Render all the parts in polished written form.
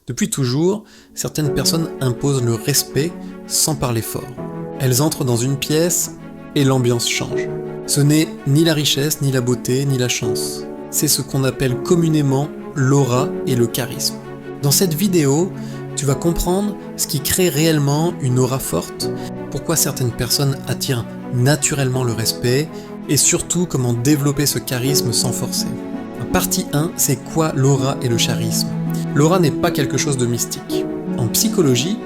Depuis toujours, certaines personnes imposent le respect sans parler fort. Elles entrent dans une pièce et l'ambiance change. Ce n'est ni la richesse, ni la beauté, ni la chance. C'est ce qu'on appelle communément l'aura et le charisme. Dans cette vidéo, tu vas comprendre ce qui crée réellement une aura forte, pourquoi certaines personnes attirent naturellement le respect, et surtout comment développer ce charisme sans forcer. Partie 1, c'est quoi l'aura et le charisme? L'aura n'est pas quelque chose de mystique. En psychologie,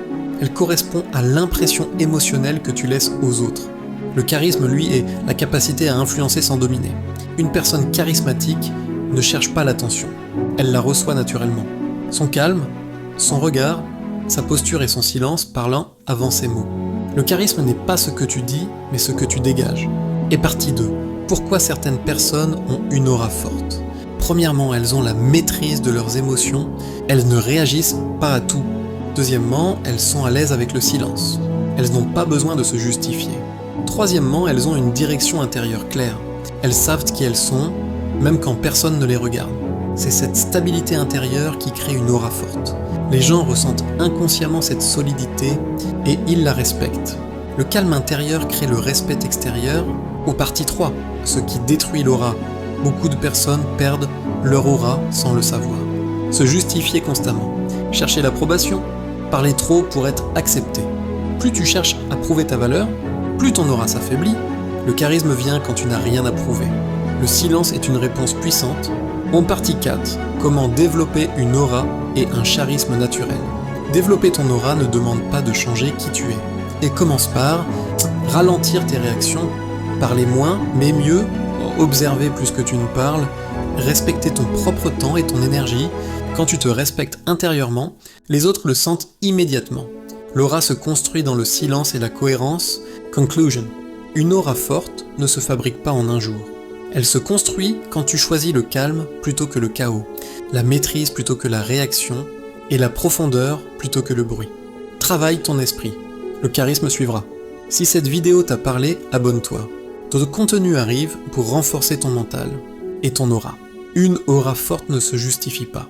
elle correspond à l'impression émotionnelle que tu laisses aux autres. Le charisme, lui, est la capacité à influencer sans dominer. Une personne charismatique ne cherche pas l'attention, elle la reçoit naturellement. Son calme, son regard, sa posture et son silence parlant avant ses mots. Le charisme n'est pas ce que tu dis, mais ce que tu dégages. Et partie 2, pourquoi certaines personnes ont une aura forte? Premièrement, elles ont la maîtrise de leurs émotions, elles ne réagissent pas à tout. Deuxièmement, elles sont à l'aise avec le silence. Elles n'ont pas besoin de se justifier. Troisièmement, elles ont une direction intérieure claire. Elles savent qui elles sont, même quand personne ne les regarde. C'est cette stabilité intérieure qui crée une aura forte. Les gens ressentent inconsciemment cette solidité et ils la respectent. Le calme intérieur crée le respect extérieur. Au partie 3, ce qui détruit l'aura. Beaucoup de personnes perdent leur aura sans le savoir. Se justifier constamment, chercher l'approbation, parler trop pour être accepté. Plus tu cherches à prouver ta valeur, plus ton aura s'affaiblit. Le charisme vient quand tu n'as rien à prouver. Le silence est une réponse puissante. En partie 4, comment développer une aura et un charisme naturel. Développer ton aura ne demande pas de changer qui tu es. Et commence par ralentir tes réactions, parler moins mais mieux, observer plus que tu ne parles, respecter ton propre temps et ton énergie. Quand tu te respectes intérieurement, les autres le sentent immédiatement. L'aura se construit dans le silence et la cohérence. Conclusion. Une aura forte ne se fabrique pas en un jour. Elle se construit quand tu choisis le calme plutôt que le chaos, la maîtrise plutôt que la réaction, et la profondeur plutôt que le bruit. Travaille ton esprit. Le charisme suivra. Si cette vidéo t'a parlé, abonne-toi. D'autres contenus arrivent pour renforcer ton mental et ton aura. Une aura forte ne se justifie pas.